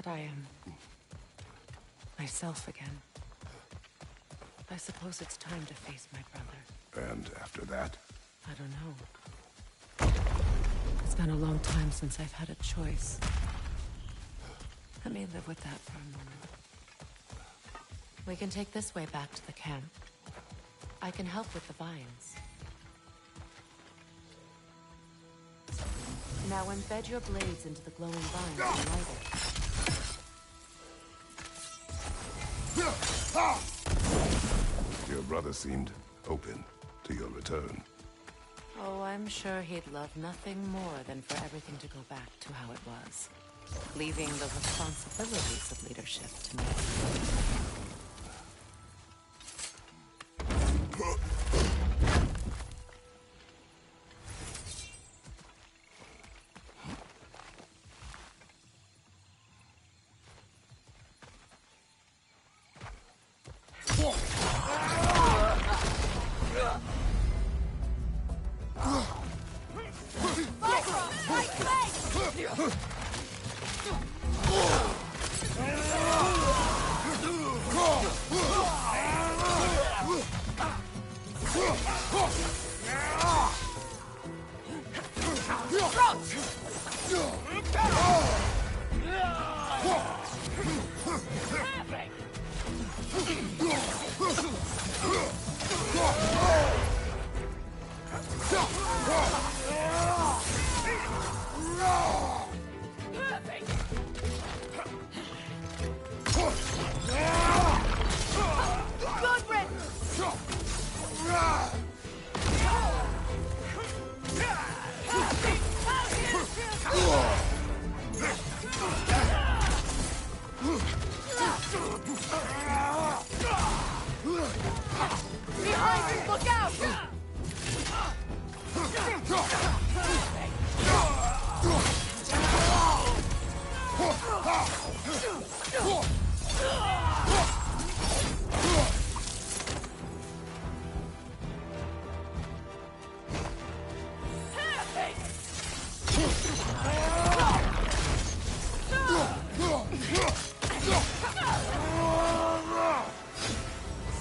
that I am myself again. I suppose it's time to face my brother. And after that? I don't know. It's been a long time since I've had a choice. Let me live with that for a moment. We can take this way back to the camp. I can help with the vines. Now embed your blades into the glowing vines and light it. Your brother seemed open to your return. Oh, I'm sure he'd love nothing more than for everything to go back to how it was, leaving the responsibilities of leadership to me.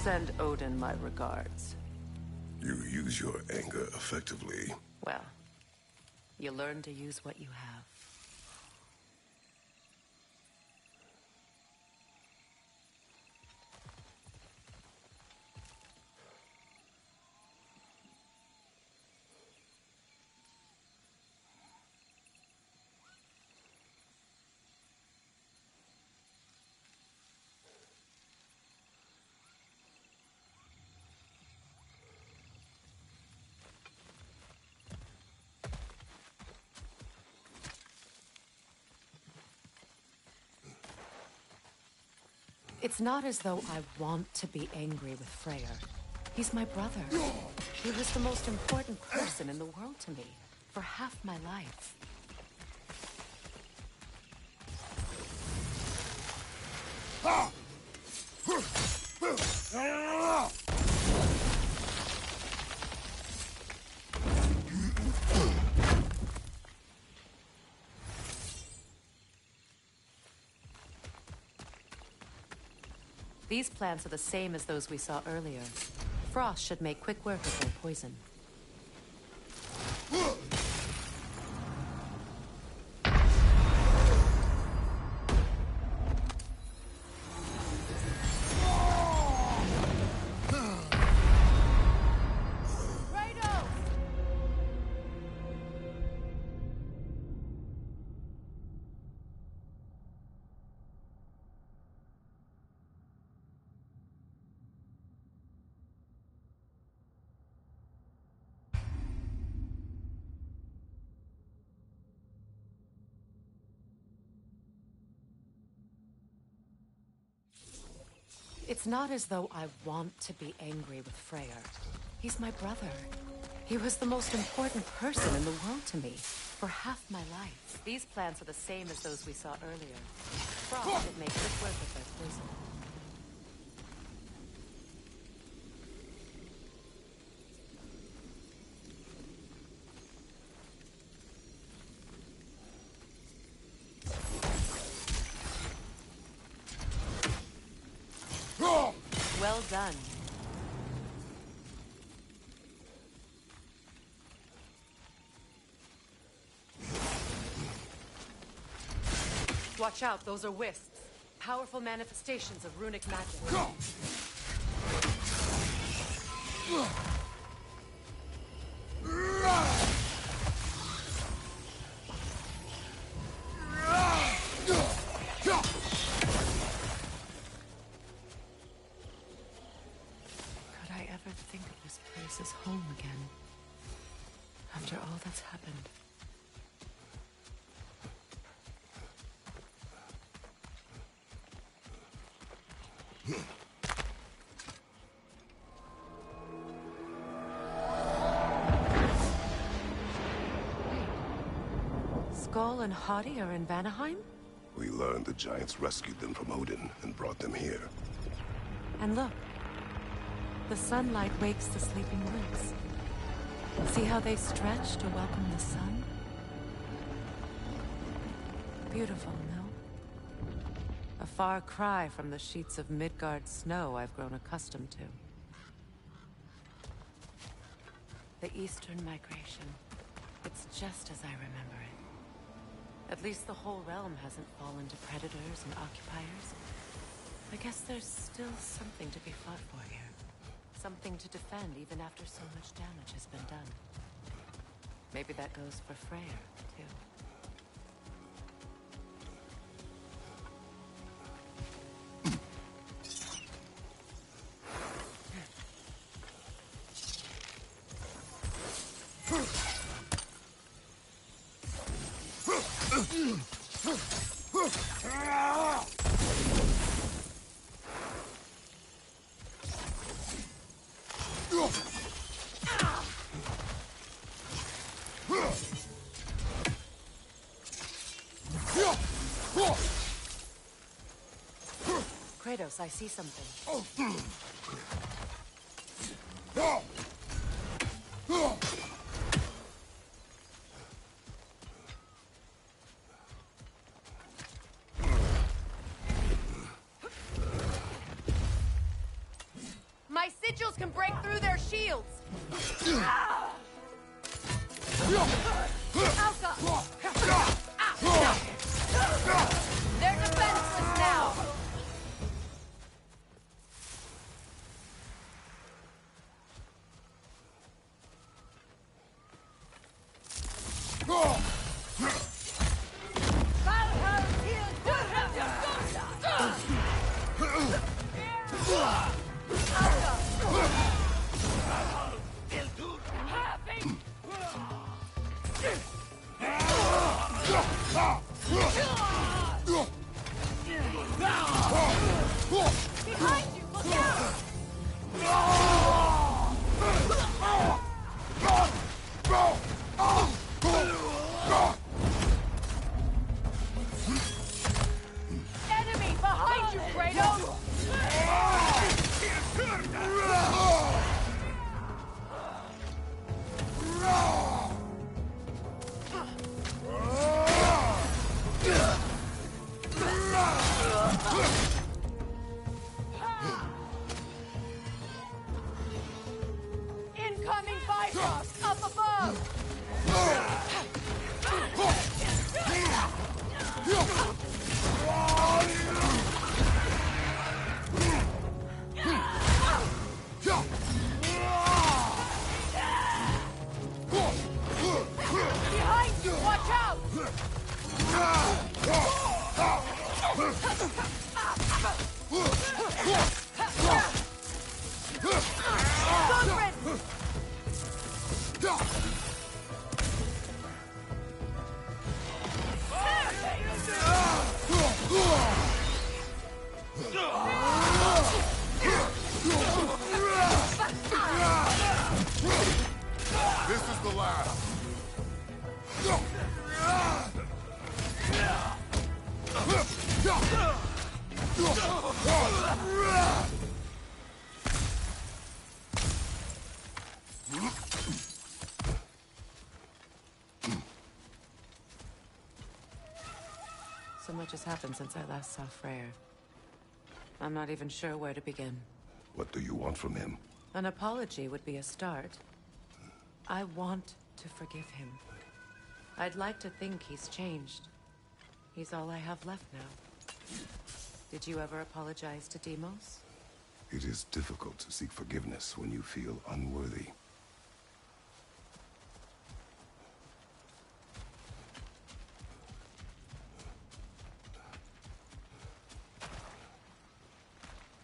Send Odin my regards. You use your anger effectively. Well, you learn to use what you have. It's not as though I want to be angry with Freyr. He's my brother. He was the most important person in the world to me for half my life. These plants are the same as those we saw earlier. Frost should make quick work of their poison. It's not as though I want to be angry with Freyr. He's my brother. He was the most important person in the world to me for half my life. These plants are the same as those we saw earlier. Frost should make quick work of their poison. Well done. Watch out, those are wisps. Powerful manifestations of runic magic. Could I ever think of this place as home again? After all that's happened. Skull and Hadi are in Vanaheim? We learned the giants rescued them from Odin and brought them here. And look. The sunlight wakes the sleeping woods. See how they stretch to welcome the sun? Beautiful, no? A far cry from the sheets of Midgard snow I've grown accustomed to. The Eastern Migration. It's just as I remember it. At least the whole realm hasn't fallen to predators and occupiers. I guess there's still something to be fought for here. Something to defend even after so much damage has been done. Maybe that goes for Freyr, too. Kratos, I see something. My sigils can break through their shields! Alka! They're defenseless now! Behind you! Look out! Enemy behind you, Kratos! Incoming Bifrost up above! Behind you! Watch out! Gudrun! This is the last. So much has happened since I last saw Freyr. I'm not even sure where to begin. What do you want from him? An apology would be a start. I want to forgive him. I'd like to think he's changed. He's all I have left now. Did you ever apologize to Deimos? It is difficult to seek forgiveness when you feel unworthy.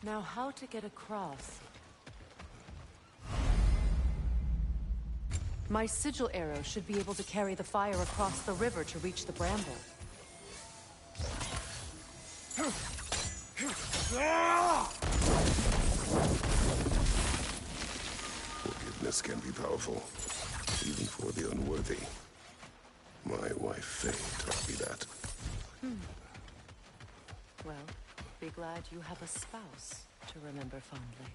Now, how to get across? My sigil arrow should be able to carry the fire across the river to reach the bramble. Forgiveness can be powerful, even for the unworthy. My wife Faye taught me that. Well, be glad you have a spouse to remember fondly.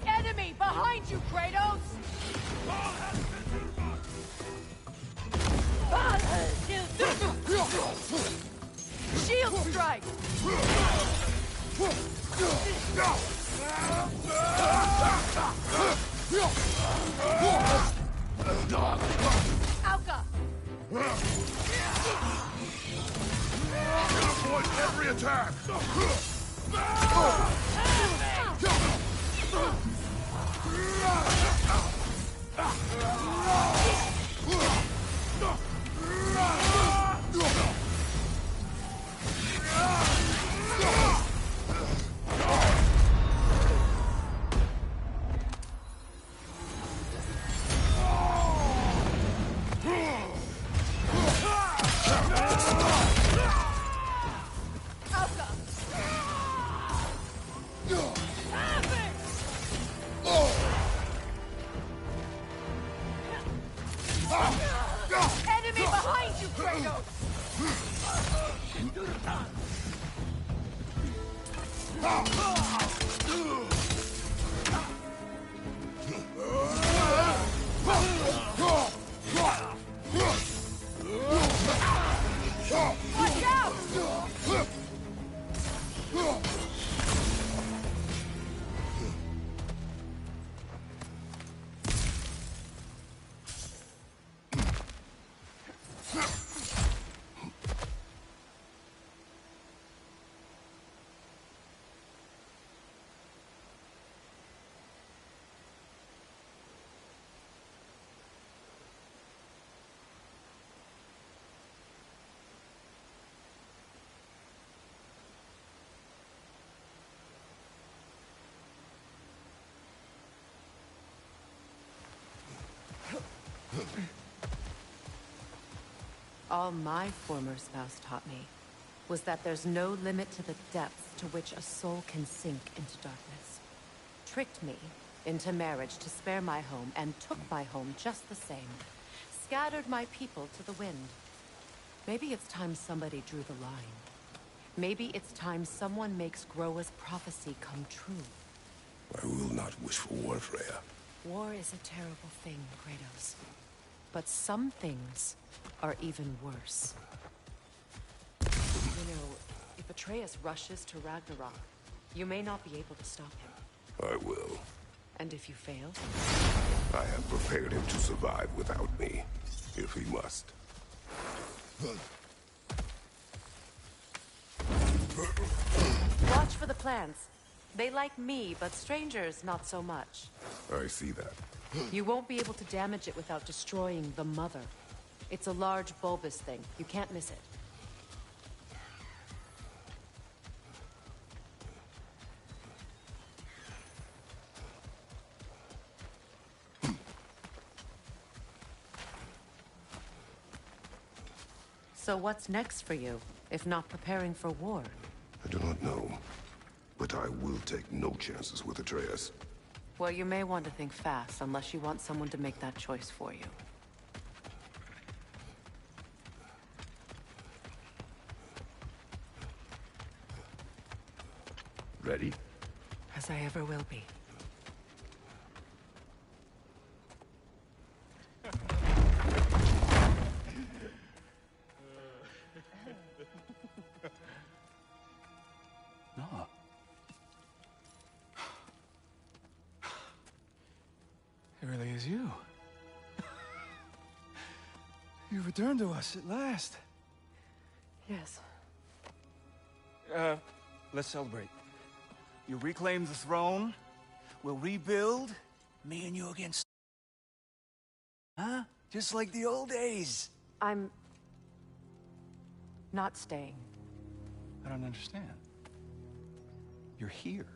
Enemy behind you, Kratos! Shield strike! Alka! Avoid every attack! Enemy behind you, Kratos! Watch out! All my former spouse taught me was that there's no limit to the depths to which a soul can sink into darkness. Tricked me into marriage to spare my home and took my home just the same. Scattered my people to the wind. Maybe it's time somebody drew the line. Maybe it's time someone makes Groa's prophecy come true. I will not wish for war, Freya. War is a terrible thing, Kratos. But some things are even worse. You know, if Atreus rushes to Ragnarok, you may not be able to stop him. I will. And if you fail? I have prepared him to survive without me, if he must. Watch for the plants. They like me, but strangers not so much. I see that. You won't be able to damage it without destroying the mother. It's a large bulbous thing. You can't miss it. So what's next for you, if not preparing for war? I do not know, but I will take no chances with Atreus. Well, you may want to think fast, unless you want someone to make that choice for you. Ready? As I ever will be. No. It really is you. You returned to us at last. Yes. Let's celebrate. You reclaim the throne. We'll rebuild. Me and you against... Huh? Just like the old days. I'm... not staying. I don't understand. You're here.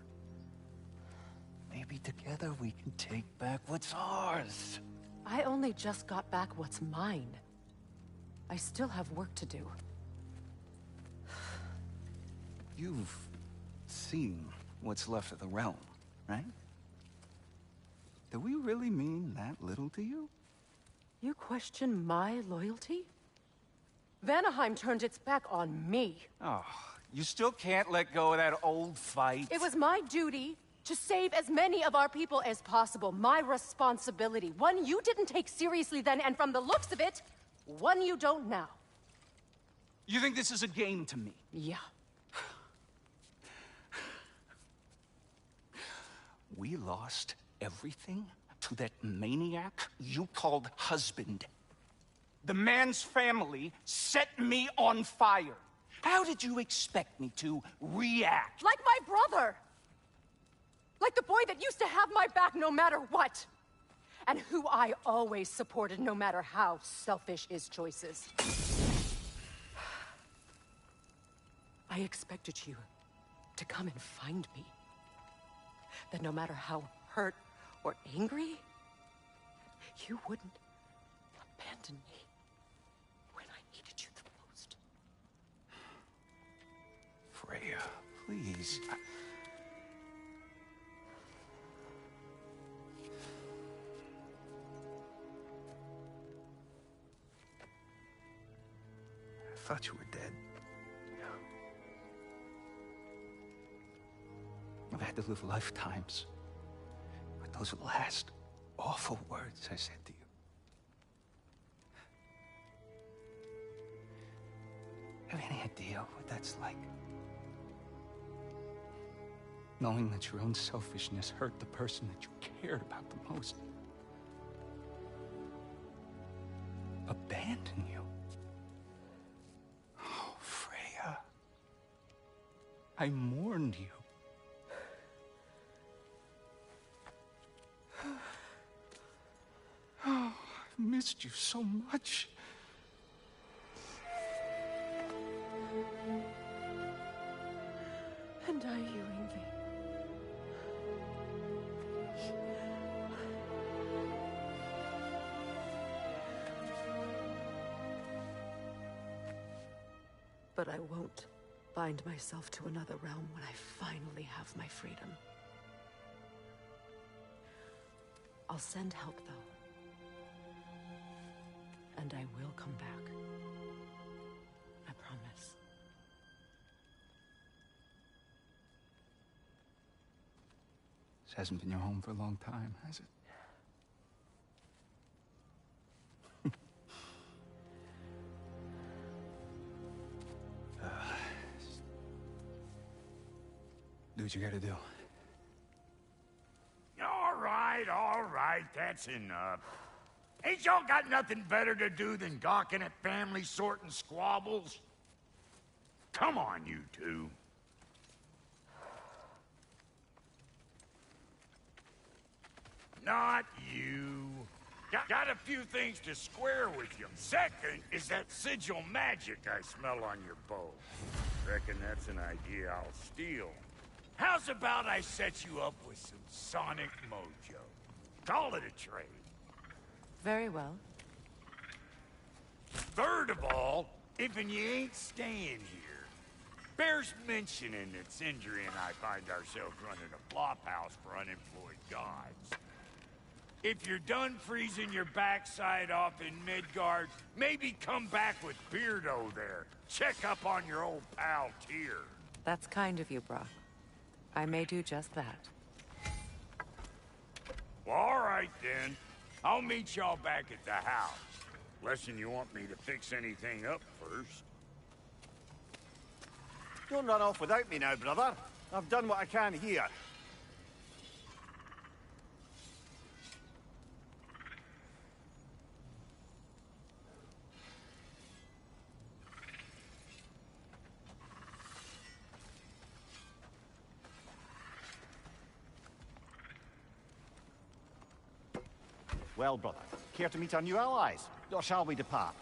Maybe together we can take back what's ours. I only just got back what's mine. I still have work to do. You've seen what's left of the realm, right? Do we really mean that little to you? You question my loyalty? Vanaheim turned its back on me. Oh, you still can't let go of that old fight? It was my duty to save as many of our people as possible. My responsibility. One you didn't take seriously then, and from the looks of it, one you don't now. You think this is a game to me? Yeah. We lost everything to that maniac you called husband. The man's family set me on fire. How did you expect me to react? Like my brother! Like the boy that used to have my back no matter what! And who I always supported no matter how selfish his choices. I expected you to come and find me. That no matter how hurt or angry, you wouldn't abandon me when I needed you the most. Freya, please. I thought you were dead. I've had to live lifetimes with those last awful words I said to you. Have any idea what that's like? Knowing that your own selfishness hurt the person that you cared about the most. Abandon you. Oh, Freya. I mourned you. Oh, I've missed you so much. And I you, Ingvi. But I won't bind myself to another realm when I finally have my freedom. I'll send help, though. And I will come back. I promise. This hasn't been your home for a long time, has it? Do what you gotta do. All right, that's enough. Ain't y'all got nothing better to do than gawking at family sorting squabbles? Come on, you two. Not you. Got a few things to square with you. Second is that sigil magic I smell on your bow. Reckon that's an idea I'll steal. How's about I set you up with some sonic mojo? Call it a trade. Very well. Third of all, if you ain't staying here, Bears mentioning that Sindri and I find ourselves running a flop house for unemployed gods. If you're done freezing your backside off in Midgard, maybe come back with Beardo there. Check up on your old pal Tyr. That's kind of you, Brock. I may do just that. Well, all right then. I'll meet y'all back at the house. Lesson you want me to fix anything up first. Don't run off without me now, brother. I've done what I can here. Well, brother, care to meet our new allies? Or shall we depart?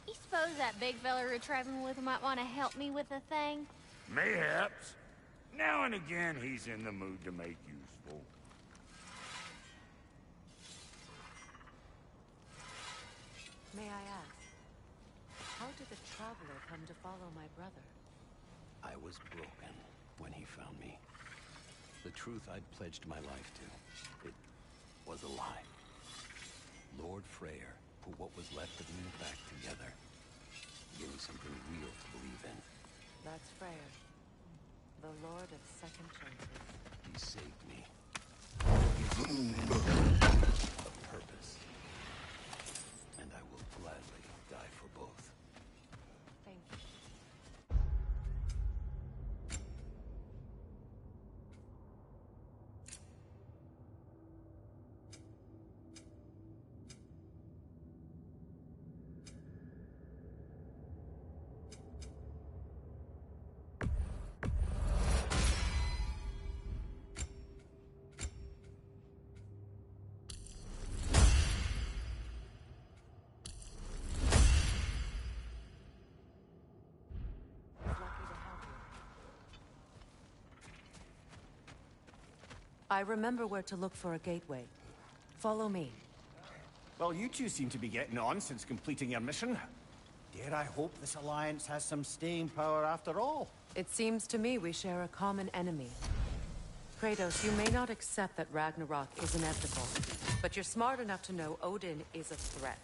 You suppose that big fella we're traveling with might want to help me with a thing? Mayhaps. Now and again, he's in the mood to make useful. May I ask, how did the Traveler come to follow my brother? I was broken when he found me. The truth I'd pledged my life to, it was a lie. Lord Freyr put what was left of me back together. Gave me something real to believe in. That's Freyr, the Lord of Second Chances. He saved me. A purpose. And I will gladly die for both. Thank you. I remember where to look for a gateway. Follow me. Well, you two seem to be getting on since completing your mission. Dare I hope this alliance has some staying power after all? It seems to me we share a common enemy. Kratos, you may not accept that Ragnarok is inevitable, but you're smart enough to know Odin is a threat.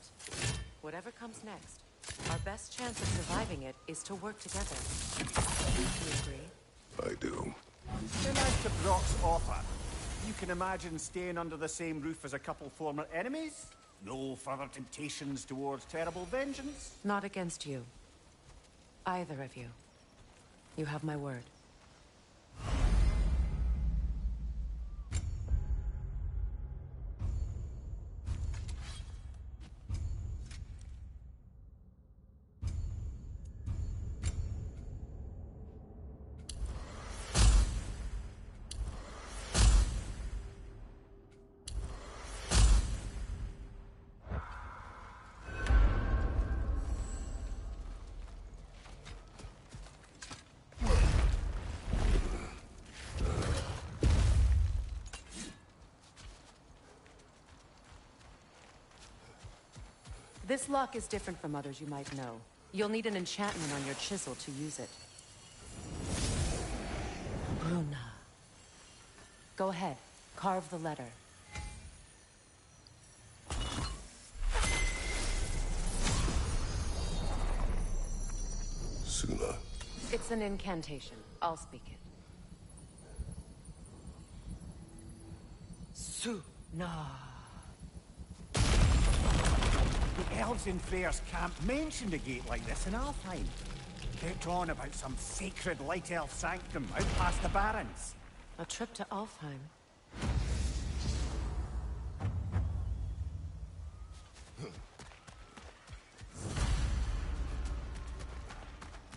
Whatever comes next, our best chance of surviving it is to work together. Do you agree? I do. In as to Brock's offer, you can imagine staying under the same roof as a couple former enemies? No further temptations towards terrible vengeance? Not against you. Either of you. You have my word. This lock is different from others you might know. You'll need an enchantment on your chisel to use it. Bruna. Go ahead. Carve the letter. Suna. It's an incantation. I'll speak it. Suna. The elves in Freyr's camp mentioned a gate like this in Alfheim. Kept on about some sacred light elf sanctum out past the Barrens. A trip to Alfheim.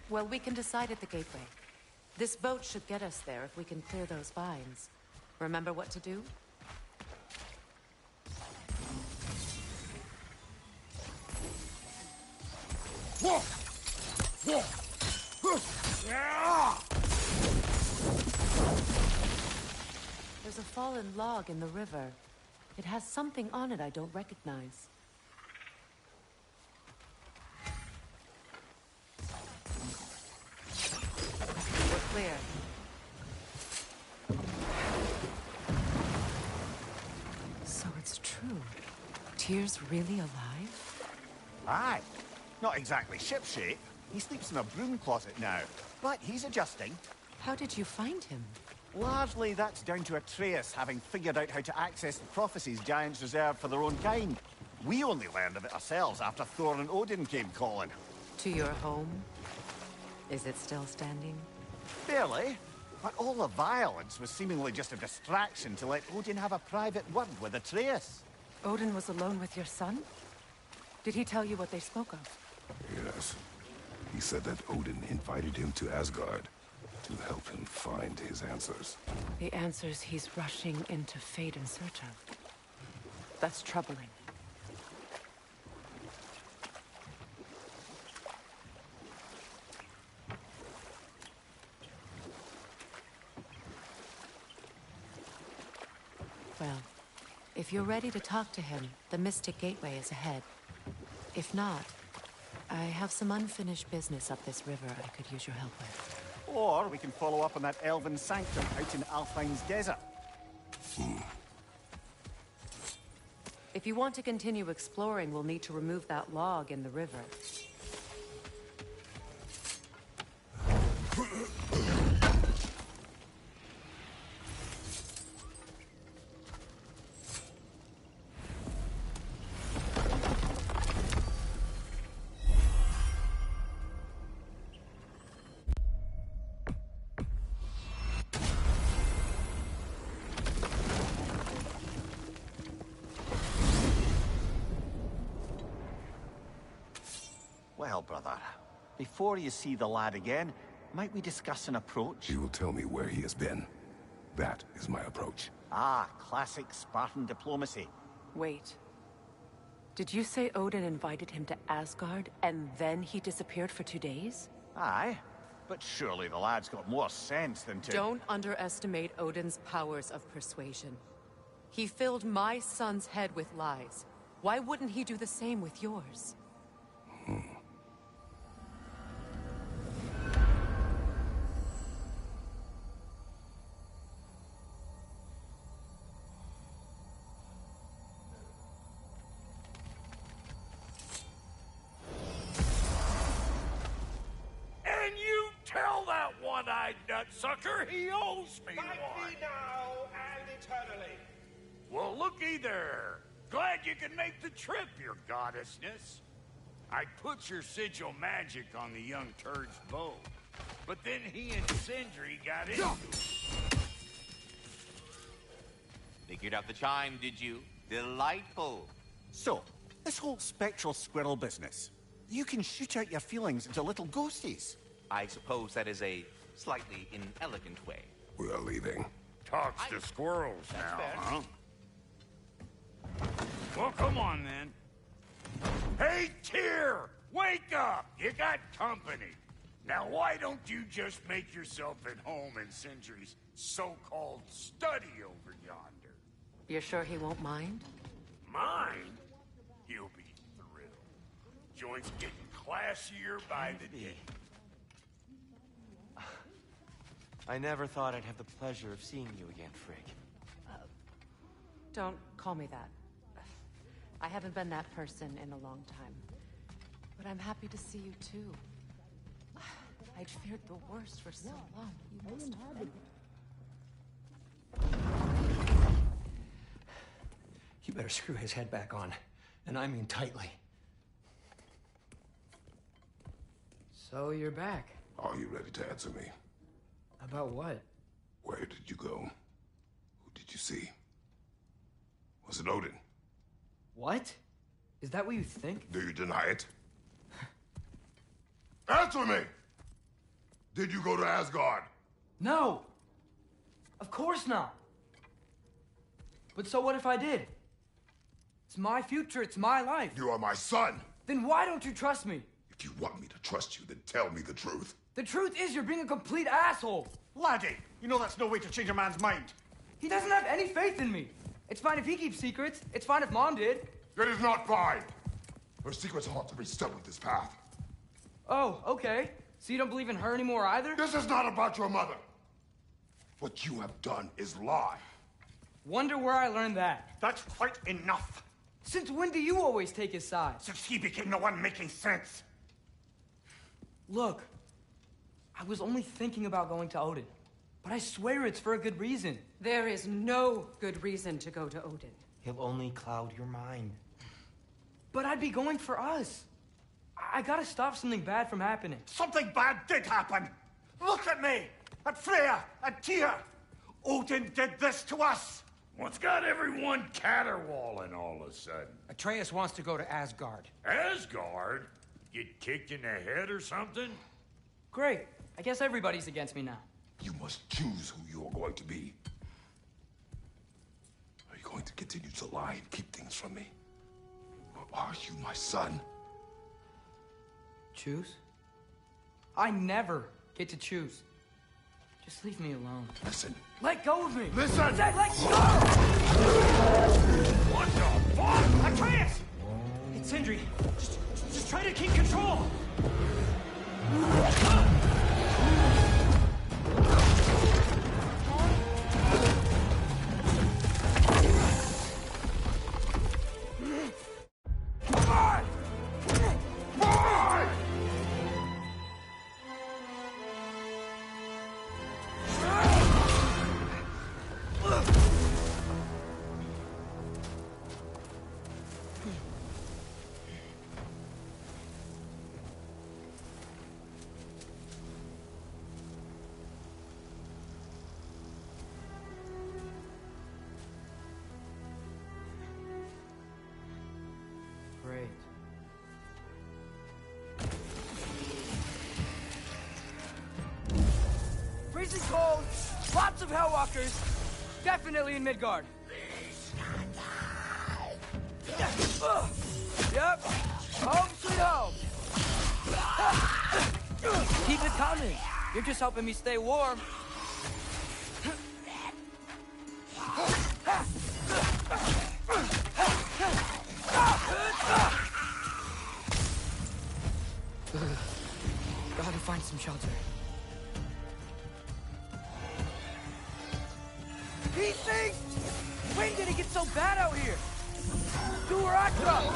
Well, we can decide at the gateway. This boat should get us there if we can clear those vines. Remember what to do? There's a fallen log in the river. It has something on it I don't recognize. We're clear. So it's true. Tyr's really alive? Aye. Not exactly shipshape. He sleeps in a broom closet now. But he's adjusting. How did you find him? Largely, that's down to Atreus having figured out how to access the prophecies giants reserved for their own kind. We only learned of it ourselves after Thor and Odin came calling. To your home? Is it still standing? Barely. But all the violence was seemingly just a distraction to let Odin have a private word with Atreus. Odin was alone with your son? Did he tell you what they spoke of? Yes. He said that Odin invited him to Asgard to help him find his answers. The answers he's rushing into fate in search of. That's troubling. Well, if you're ready to talk to him, the Mystic Gateway is ahead. If not, I have some unfinished business up this river I could use your help with. Or we can follow up on that elven sanctum out in Alfheim's desert. If you want to continue exploring, we'll need to remove that log in the river. Well, brother, before you see the lad again, might we discuss an approach? He will tell me where he has been. That is my approach. Ah, classic Spartan diplomacy. Wait. Did you say Odin invited him to Asgard, and then he disappeared for 2 days? Aye, but surely the lad's got more sense than to... Don't underestimate Odin's powers of persuasion. He filled my son's head with lies. Why wouldn't he do the same with yours? And you tell that one-eyed nutsucker he owes me one. Me now and eternally. Well, looky there. Glad you can make the trip, your goddessness. I put your sigil magic on the young turd's bow, but then he and Sindri got into it. Figured out the chime, did you? Delightful. So, this whole spectral squirrel business. You can shoot out your feelings into little ghosties. I suppose that is a slightly inelegant way. We are leaving. Talks to squirrels now, fair. huh? Well, come on then. Hey, Tyr! Wake up! You got company. Now, why don't you just make yourself at home in Sindri's so-called study over yonder? You're sure he won't mind? Mine? You'll be thrilled. Joint's getting classier by the day. I never thought I'd have the pleasure of seeing you again, Frigg. Don't call me that. I haven't been that person in a long time. But I'm happy to see you too. I'd feared the worst for so long. You must have been. You better screw his head back on. And I mean tightly. So you're back. Are you ready to answer me? About what? Where did you go? Who did you see? Was it Odin? What? Is that what you think? Do you deny it? Answer me! Did you go to Asgard? No! Of course not! But so what if I did? It's my future, it's my life. You are my son! Then why don't you trust me? If you want me to trust you, then tell me the truth. The truth is you're being a complete asshole! Laddie, you know that's no way to change a man's mind. He doesn't have any faith in me! It's fine if he keeps secrets. It's fine if Mom did. It is not fine. Her secrets ought to be stuck with this path. Oh, okay. So you don't believe in her anymore either? This is not about your mother. What you have done is lie. Wonder where I learned that. That's quite enough. Since when do you always take his side? Since he became the one making sense. Look, I was only thinking about going to Odin. But I swear it's for a good reason. There is no good reason to go to Odin. He'll only cloud your mind. But I'd be going for us. I gotta stop something bad from happening. Something bad did happen. Look at me, at Freya, at Tyr. Odin did this to us. What's got everyone caterwauling all of a sudden? Atreus wants to go to Asgard. Asgard? Get kicked in the head or something? Great. I guess everybody's against me now. You must choose who you are going to be. Are you going to continue to lie and keep things from me? Or are you my son? Choose? I never get to choose. Just leave me alone. Listen. Let go of me! Listen! Let go! What the fuck? Atreus! It's Sindri. Just try to keep control! Great. Freezing cold, lots of Hellwalkers, definitely in Midgard. Yep, home sweet home. Keep it coming. You're just helping me stay warm. Gotta find some shelter. These things! When did it get so bad out here? Do where I come!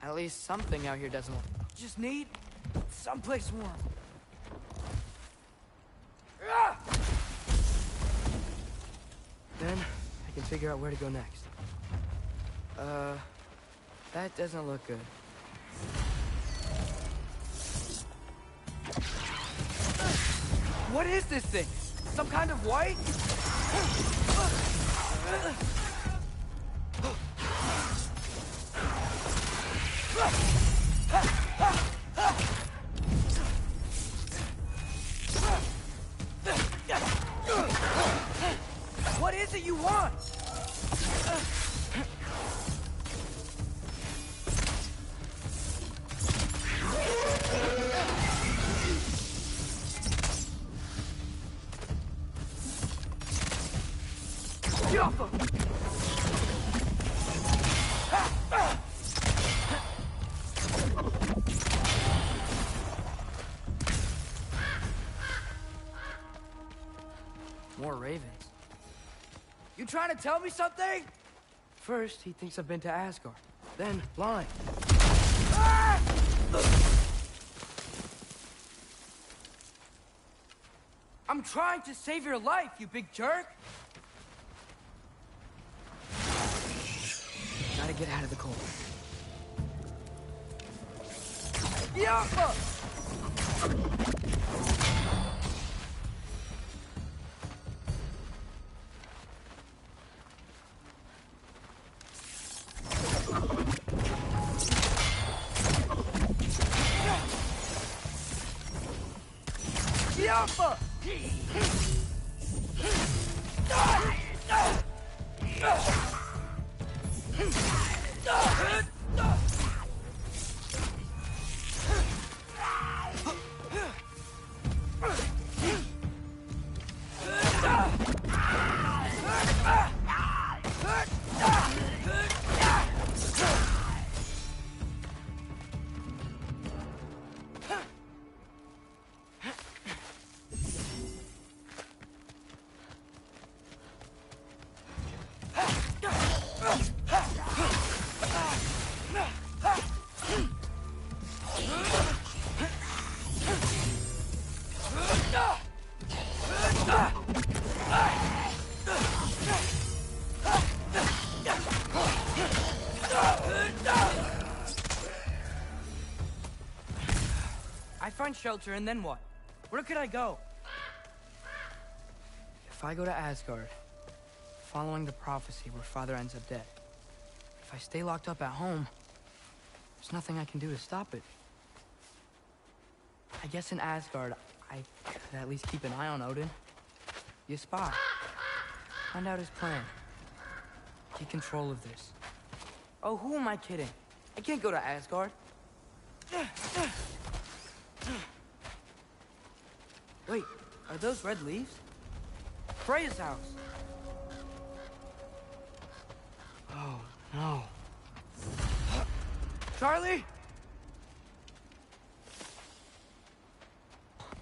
At least something out here doesn't work. Just need someplace warm. Then I can figure out where to go next. That doesn't look good. What is this thing? Some kind of white? What is it you want? More ravens. You trying to tell me something? First, he thinks I've been to Asgard. Then, blind. Ah! I'm trying to save your life, you big jerk! Gotta get out of the cold. Yeah! Yaffa! I find shelter, and then what? Where could I go? If I go to Asgard, following the prophecy where Father ends up dead, if I stay locked up at home, there's nothing I can do to stop it. I guess in Asgard, I could at least keep an eye on Odin. Be a spy. Find out his plan. Take control of this. Oh, who am I kidding? I can't go to Asgard. Wait, are those red leaves? Freya's house. Oh, no. Charlie?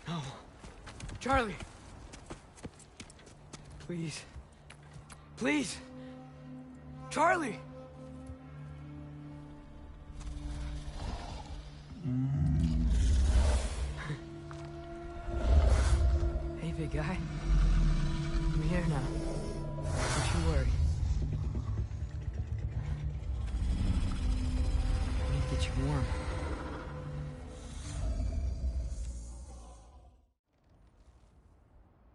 No. Charlie. Please. Please. Charlie! Hey, big guy. I'm here now. Don't you worry. I need to get you warm.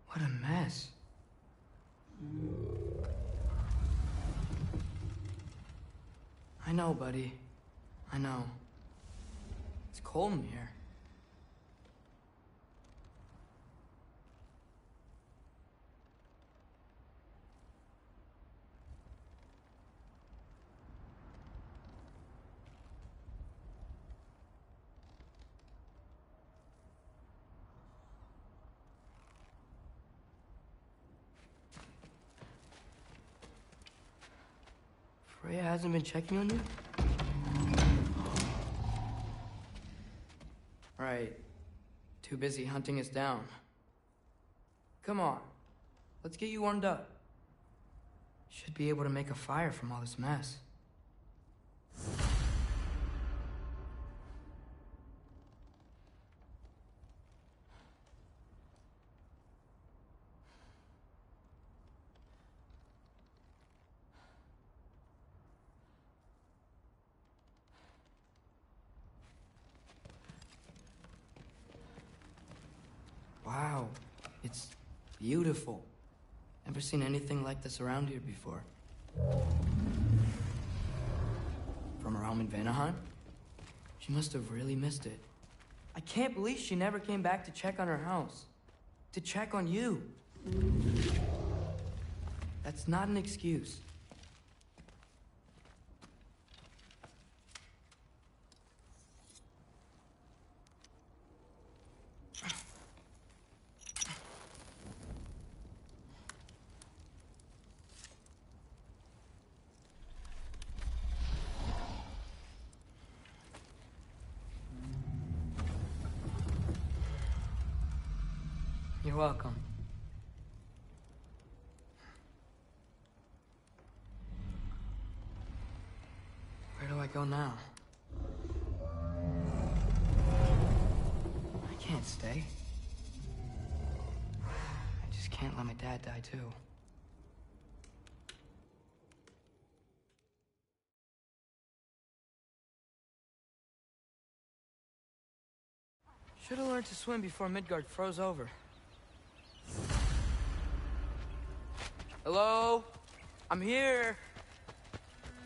What a mess. I know, buddy. I know. It's cold in here. Freya hasn't been checking on you? Right. Too busy hunting us down. Come on. Let's get you warmed up. Should be able to make a fire from all this mess. Wow, it's beautiful. Never seen anything like this around here before. From her home in Vanaheim? She must have really missed it. I can't believe she never came back to check on her house. To check on you. That's not an excuse. You're welcome. Where do I go now? I can't stay. can't let my dad die, too. Should've learned to swim before Midgard froze over. Hello? I'm here!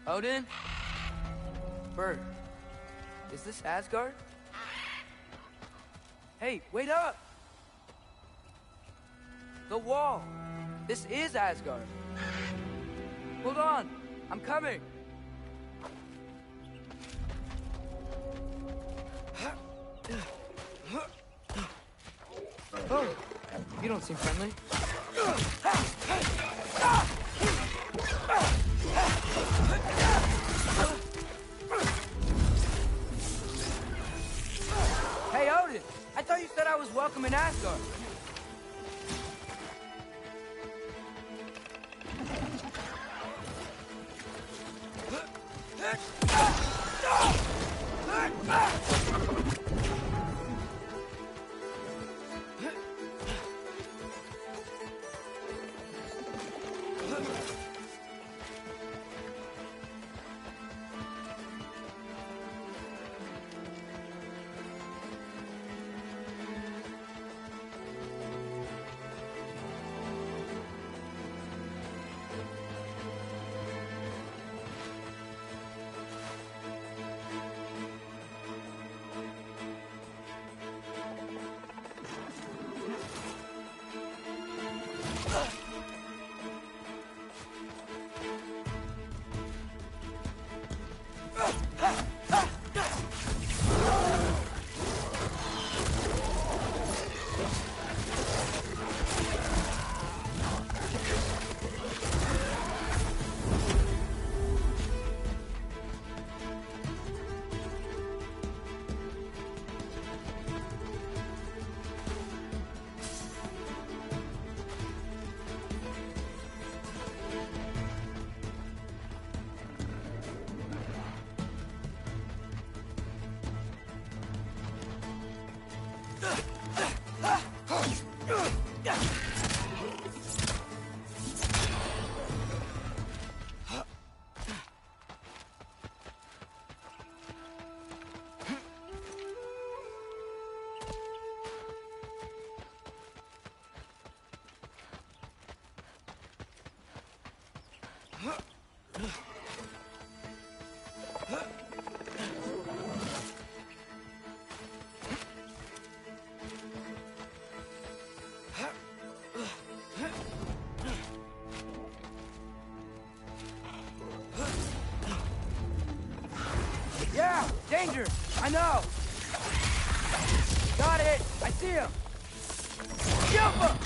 Odin? Bird. Is this Asgard? Hey, wait up! The wall! This is Asgard! Hold on! I'm coming! Oh, you don't seem friendly. Hey, Odin! I thought you said I was welcome in Asgard. Yeah, danger! I know! Got it! I see him! Jump him!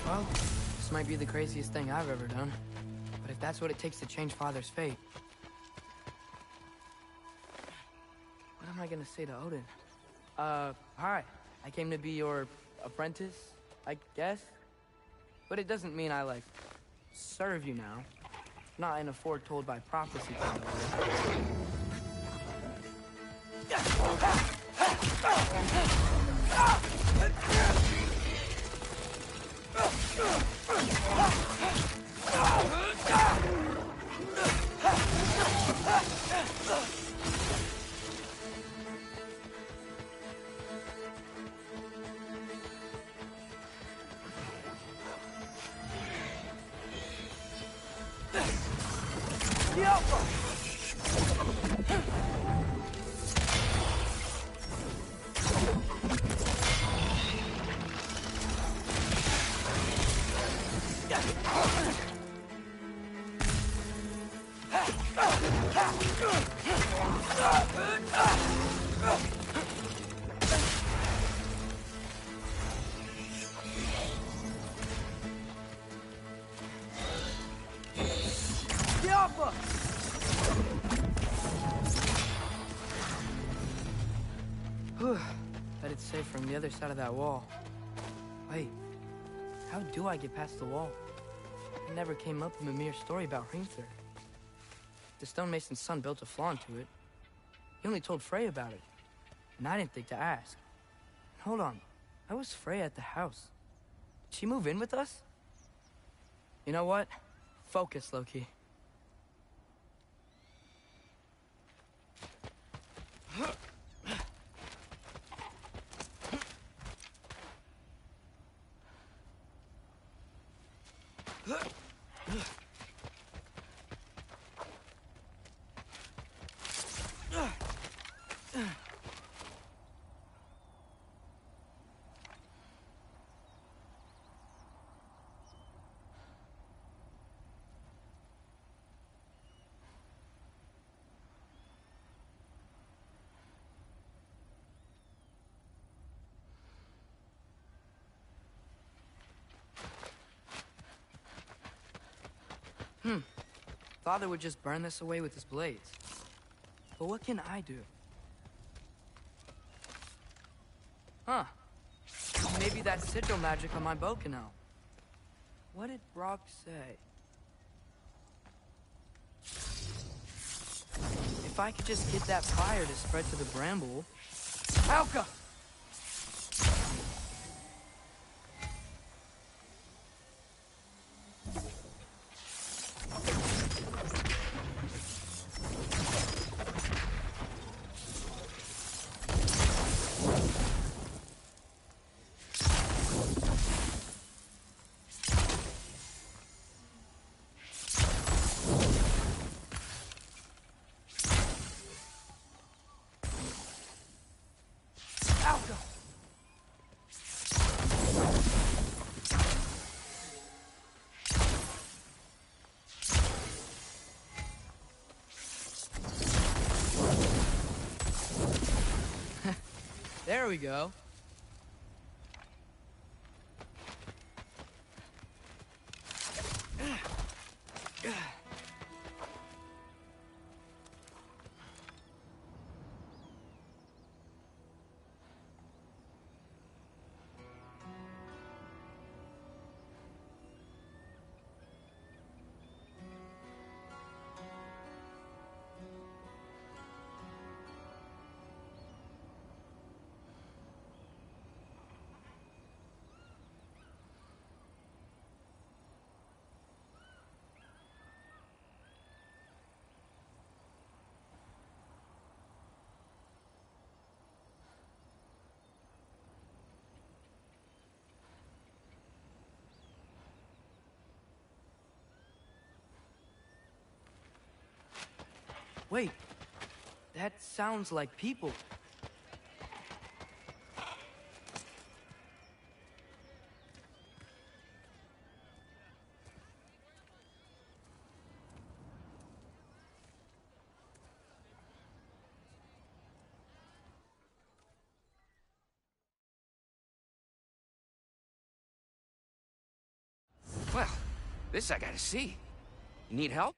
Well, this might be the craziest thing I've ever done. But if that's what it takes to change Father's fate... What am I gonna say to Odin? Hi. I came to be your apprentice, I guess? But it doesn't mean I, like, serve you now. Not in a foretold by prophecy kind of way. Bet it's safe from the other side of that wall. Wait, how do I get past the wall? It never came up in Mimir's story about Hrimthur. The stonemason's son built a flaw into it. He only told Frey about it, and I didn't think to ask. Hold on, how was Frey at the house? Did she move in with us? You know what? Focus, Loki. Father would just burn this away with his blades. But what can I do? Huh. Maybe that sigil magic on my bow can help. What did Brock say? If I could just get that fire to spread to the bramble... Alka! There we go. Wait, that sounds like people. Well, this I gotta see. You need help?